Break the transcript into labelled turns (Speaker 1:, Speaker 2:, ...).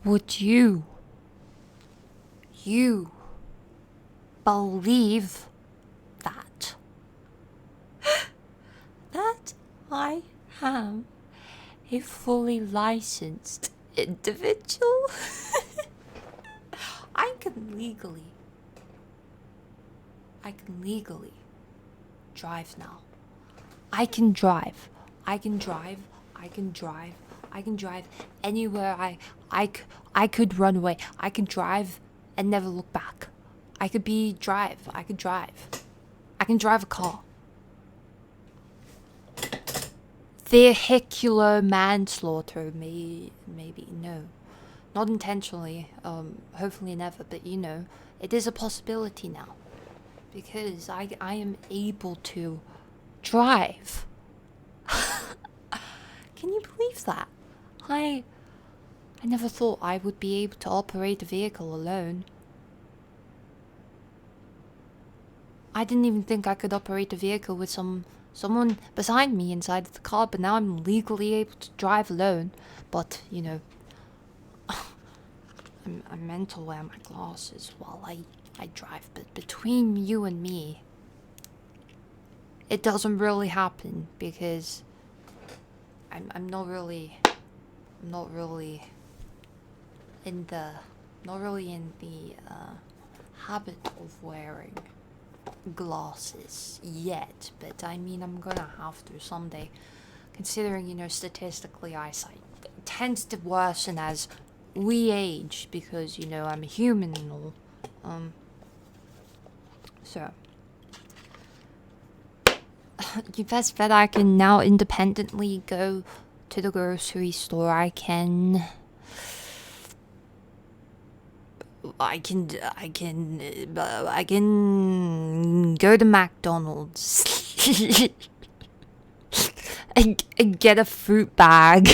Speaker 1: Would you believe that? That I am a fully licensed individual? I can legally drive now. I can drive anywhere I could run away. I can drive and never look back. I could drive. I can drive a car. Vehicular manslaughter, maybe, no. Not intentionally, hopefully never, but it is a possibility now. Because I am able to drive. Can you believe that? I never thought I would be able to operate a vehicle alone. I didn't even think I could operate a vehicle with someone beside me inside the car, but now I'm legally able to drive alone. But, I'm meant to wear my glasses while I drive, but between you and me, it doesn't really happen because I'm not really in the habit of wearing glasses yet, but I mean I'm gonna have to someday, considering statistically eyesight tends to worsen as we age because I'm a human and all. So you best bet I can now independently go to the grocery store. I can go to McDonald's and get a fruit bag.